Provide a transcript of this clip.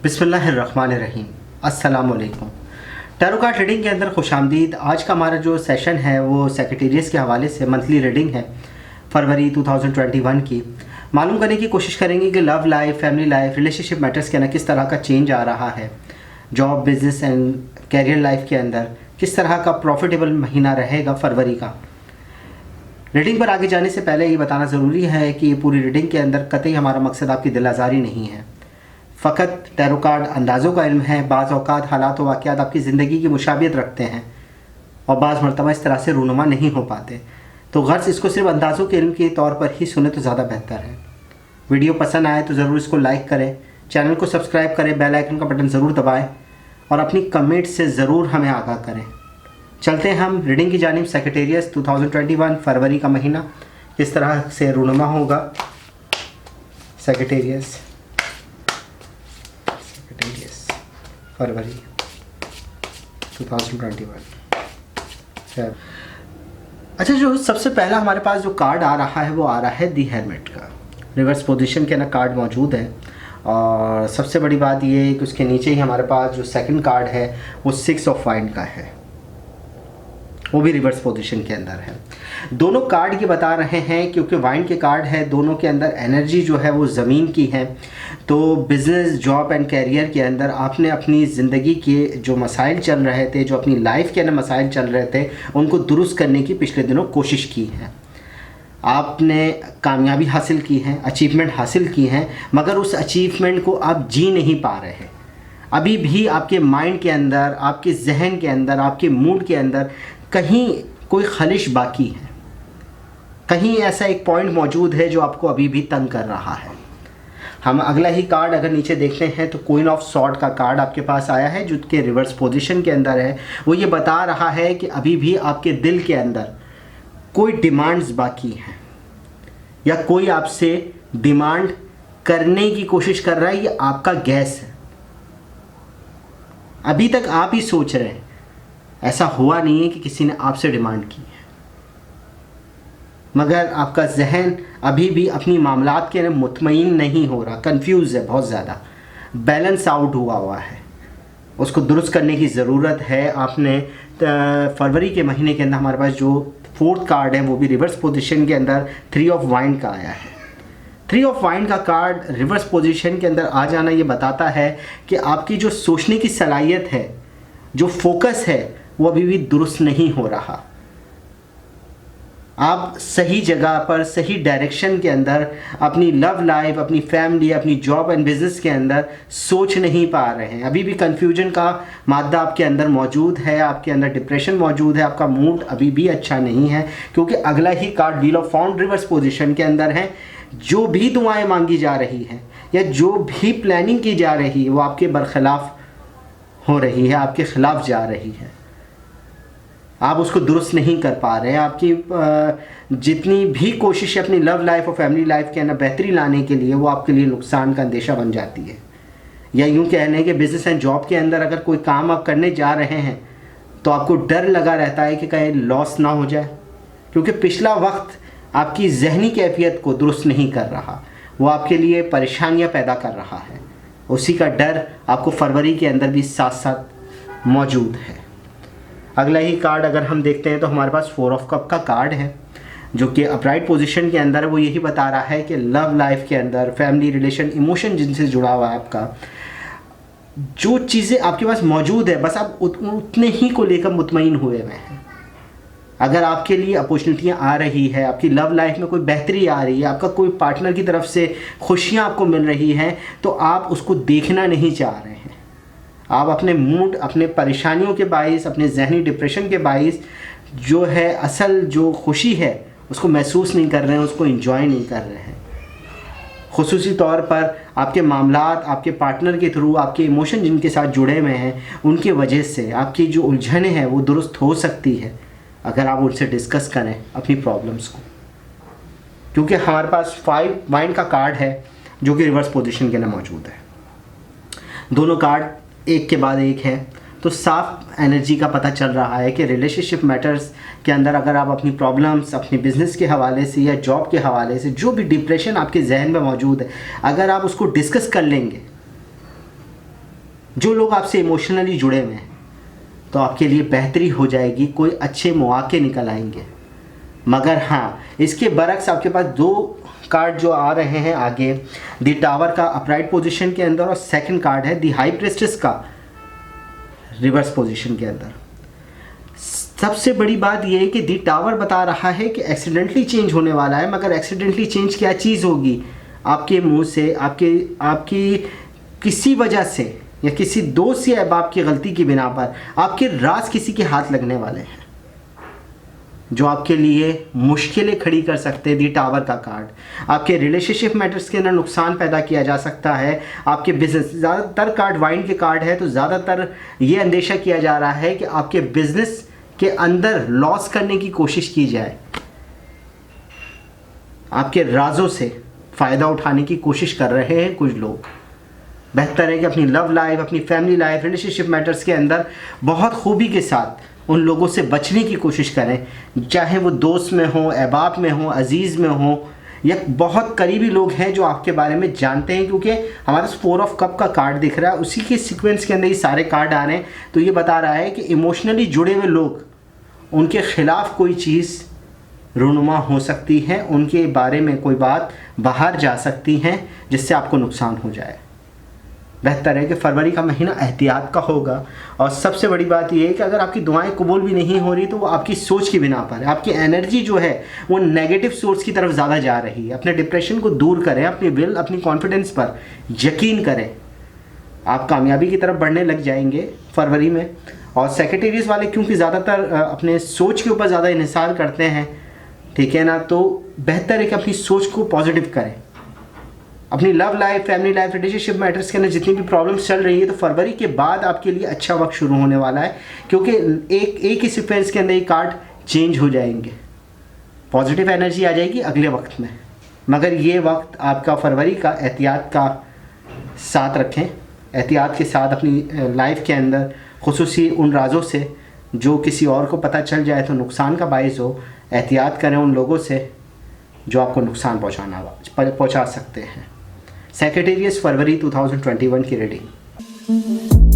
बिस्मिल्लाहिर्रहमानिर्रहीम। अस्सलाम वालेकुम। टैरो कार्ड रीडिंग के अंदर खुश आमदीद। आज का हमारा जो सेशन है वो सेक्रेटेरिएट के हवाले से मंथली रीडिंग है फरवरी 2021 की। मालूम करने की कोशिश करेंगे कि love life, family life, relationship matters के अंदर किस तरह का चेंज आ रहा है, job, business and career life के अंदर किस तरह का प्रॉफिटेबल महीना रहेगा फरवरी का। रीडिंग पर आगे जाने से पहले ये बताना ज़रूरी है कि पूरी रीडिंग के अंदर कतई हमारा मकसद आपकी दिल आज़ारी नहीं है, फ़कत टैरो कार्ड अंदाज़ों का इल्म है। बाज़ औक़ात हालात व वाक़यात आपकी ज़िंदगी की मुशाबियत रखते हैं और बाज़ मरतबा इस तरह से रूनुमा नहीं हो पाते, तो गर्ज़ इसको सिर्फ अंदाज़ों के इल्म के तौर पर ही सुने तो ज़्यादा बेहतर है। वीडियो पसंद आए तो ज़रूर इसको लाइक करें, चैनल को सब्सक्राइब करें, बेल आइकन का बटन ज़रूर दबाएँ और अपनी कमेंट से ज़रूर हमें आगाह करें। चलते हैं हम रीडिंग की जानिब। सेक्रेटेरिएट 2021 फरवरी का महीना किस तरह से रूनुमा होगा। सेक्रेटेरिएट फरवरी 2021। अच्छा, जो सबसे पहला हमारे पास जो कार्ड आ रहा है वो आ रहा है दी हेरमिट का। रिवर्स पोजीशन के अंदर कार्ड मौजूद है और सबसे बड़ी बात ये है कि उसके नीचे ही हमारे पास जो सेकंड कार्ड है वो 6 ऑफ वाइंड का है, वो भी रिवर्स पोजीशन के अंदर है। दोनों कार्ड ये बता रहे हैं क्योंकि वाइंड के कार्ड है, दोनों के अंदर एनर्जी जो है वो ज़मीन की है। तो बिज़नेस, जॉब एंड कैरियर के अंदर आपने अपनी ज़िंदगी के जो मसाइल चल रहे थे, जो अपनी लाइफ के अंदर मसाइल चल रहे थे, उनको दुरुस्त करने की पिछले दिनों कोशिश की है। आपने कामयाबी हासिल की है, अचीवमेंट हासिल की हैं, मगर उस अचीवमेंट को आप जी नहीं पा रहे हैं। अभी भी आपके माइंड के अंदर, आपके जहन के अंदर, आपके मूड के अंदर कहीं कोई खलिश बाकी है, कहीं ऐसा एक पॉइंट मौजूद है जो आपको अभी भी तंग कर रहा है। हम अगला ही कार्ड अगर नीचे देखते हैं तो क्वीन ऑफ सॉर्ड का कार्ड आपके पास आया है जो कि रिवर्स पोजीशन के अंदर है। वो ये बता रहा है कि अभी भी आपके दिल के अंदर कोई डिमांड्स बाकी हैं या कोई आपसे डिमांड करने की कोशिश कर रहा है। ये आपका गैस है, अभी तक आप ही सोच रहे हैं, ऐसा हुआ नहीं है कि किसी ने आपसे डिमांड की है, मगर आपका जहन अभी भी अपनी मामलात के अंदर मुतमईन नहीं हो रहा, कंफ्यूज है, बहुत ज़्यादा बैलेंस आउट हुआ है। उसको दुरुस्त करने की ज़रूरत है। आपने फरवरी के महीने के अंदर हमारे पास जो फोर्थ कार्ड है वो भी रिवर्स पोजीशन के अंदर 3 ऑफ वाइंड का आया है। 3 ऑफ वाइंड का कार्ड रिवर्स पोजीशन के अंदर आ जाना ये बताता है कि आपकी जो सोचने की सलाहियत है, जो फोकस है, वो अभी भी दुरुस्त नहीं हो रहा। आप सही जगह पर, सही डायरेक्शन के अंदर अपनी लव लाइफ, अपनी फैमिली, अपनी जॉब एंड बिजनेस के अंदर सोच नहीं पा रहे हैं। अभी भी कंफ्यूजन का मादा आपके अंदर मौजूद है, आपके अंदर डिप्रेशन मौजूद है, आपका मूड अभी भी अच्छा नहीं है क्योंकि अगला ही card wheel of found reverse position के अंदर है। जो भी दुआएं मांगी जा रही हैं या जो भी प्लानिंग की जा रही है वो आपके बरखिलाफ हो रही है, आपके खिलाफ जा रही है। आप उसको दुरुस्त नहीं कर पा रहे हैं। आपकी जितनी भी कोशिश है अपनी लव लाइफ और फैमिली लाइफ के अंदर बेहतरी लाने के लिए, वो आपके लिए नुकसान का अंदेशा बन जाती है। या यूँ कह लें कि बिज़नेस एंड जॉब के अंदर अगर कोई काम आप करने जा रहे हैं तो आपको डर लगा रहता है कि कहीं लॉस ना हो जाए, क्योंकि पिछला वक्त आपकी जहनी कैफियत को दुरुस्त नहीं कर रहा, वो आपके लिए परेशानियाँ पैदा कर रहा है। उसी का डर आपको फरवरी के अंदर भी साथ साथ मौजूद है। अगला ही कार्ड अगर हम देखते हैं तो हमारे पास 4 ऑफ कप का कार्ड है जो कि अपराइट पोजीशन के अंदर है। वो यही बता रहा है कि लव लाइफ के अंदर, फैमिली, रिलेशन, इमोशन जिनसे जुड़ा हुआ है आपका, जो चीज़ें आपके पास मौजूद है बस आप उतने ही को लेकर मुतमईन हुए हुए हैं। अगर आपके लिए अपॉर्चुनिटियाँ आ रही है, आपकी लव लाइफ में कोई बेहतरी आ रही है, आपका कोई पार्टनर की तरफ से खुशियाँ आपको मिल रही हैं, तो आप उसको देखना नहीं चाह रहे हैं। आप अपने मूड, अपने परेशानियों के बाइस, अपने जहनी डिप्रेशन के बाइस जो है असल जो खुशी है उसको महसूस नहीं कर रहे हैं, उसको एंजॉय नहीं कर रहे हैं। खुसूसी तौर पर आपके मामलात, आपके पार्टनर के थ्रू, आपके इमोशन जिनके साथ जुड़े हुए हैं, उनकी वजह से आपकी जो उलझनें हैं वो दुरुस्त हो सकती है अगर आप उनसे डिस्कस करें अपनी प्रॉब्लम्स को। क्योंकि हमारे पास 5 वाइंड का कार्ड है जो कि रिवर्स पोजीशन के अंदर मौजूद है। दोनों कार्ड एक के बाद एक है, तो साफ एनर्जी का पता चल रहा है कि रिलेशनशिप मैटर्स के अंदर अगर आप अपनी प्रॉब्लम्स, अपनी बिज़नेस के हवाले से या जॉब के हवाले से जो भी डिप्रेशन आपके जहन में मौजूद है, अगर आप उसको डिस्कस कर लेंगे जो लोग आपसे इमोशनली जुड़े हुए हैं तो आपके लिए बेहतरी हो जाएगी, कोई अच्छे मौके निकल आएंगे। मगर हाँ, इसके बरक्स आपके पास 2 कार्ड जो आ रहे हैं आगे, द टावर का अपराइट पोजीशन के अंदर, और सेकंड कार्ड है द हाई प्रेस्टेस का रिवर्स पोजीशन के अंदर। सबसे बड़ी बात यह है कि द टावर बता रहा है कि एक्सीडेंटली चेंज होने वाला है, मगर एक्सीडेंटली चेंज क्या चीज़ होगी? आपके मुंह से, आपकी किसी वजह से या किसी दोस्त या अहबाब की गलती की बिना पर आपके राज किसी के हाथ लगने वाले हैं, जो आपके लिए मुश्किलें खड़ी कर सकते हैं। दी टावर का कार्ड आपके रिलेशनशिप मैटर्स के अंदर नुकसान पैदा किया जा सकता है। आपके बिजनेस, ज़्यादातर कार्ड वाइंड के कार्ड है, तो ज़्यादातर ये अंदेशा किया जा रहा है कि आपके बिजनेस के अंदर लॉस करने की कोशिश की जाए, आपके राजों से फ़ायदा उठाने की कोशिश कर रहे हैं कुछ लोग। बेहतर है कि अपनी लव लाइफ, अपनी फैमिली लाइफ, रिलेशनशिप मैटर्स के अंदर बहुत खूबी के साथ उन लोगों से बचने की कोशिश करें, चाहे वो दोस्त में हो, अहबाब में हो, अजीज़ में हो, या बहुत करीबी लोग हैं जो आपके बारे में जानते हैं। क्योंकि हमारे 4 ऑफ कप का कार्ड दिख रहा है, उसी के सीक्वेंस के अंदर ये सारे कार्ड आ रहे हैं, तो ये बता रहा है कि इमोशनली जुड़े हुए लोग, उनके ख़िलाफ़ कोई चीज़ रूनुमा हो सकती है, उनके बारे में कोई बात बाहर जा सकती है जिससे आपको नुकसान हो जाए। बेहतर है कि फरवरी का महीना एहतियात का होगा। और सबसे बड़ी बात यह है कि अगर आपकी दुआएं कबूल भी नहीं हो रही तो वो आपकी सोच की बिना पर है। आपकी एनर्जी जो है वो नेगेटिव सोर्स की तरफ ज़्यादा जा रही है। अपने डिप्रेशन को दूर करें, अपनी विल, अपनी कॉन्फिडेंस पर यकीन करें, आप कामयाबी की तरफ बढ़ने लग जाएंगे फरवरी में। और सेक्रेटेरियस वाले क्योंकि ज़्यादातर अपने सोच के ऊपर ज़्यादा इन्हिसार करते हैं, ठीक है ना, तो बेहतर है कि अपनी सोच को पॉजिटिव करें। अपनी love life, family life, relationship matters के अंदर जितनी भी प्रॉब्लम्स चल रही है, तो फरवरी के बाद आपके लिए अच्छा वक्त शुरू होने वाला है, क्योंकि एक ही सीक्वेंस के अंदर ये कार्ड चेंज हो जाएंगे, पॉजिटिव एनर्जी आ जाएगी अगले वक्त में। मगर ये वक्त आपका फरवरी का एहतियात का साथ रखें, एहतियात के साथ अपनी लाइफ के अंदर, खुसूसी उन राजों से जो किसी और को पता चल जाए तो नुकसान का बाइस हो। एहतियात करें उन लोगों से जो आपको नुकसान पहुंचा सकते हैं। सेक्रेटेरियस फरवरी 2021 की रीडिंग।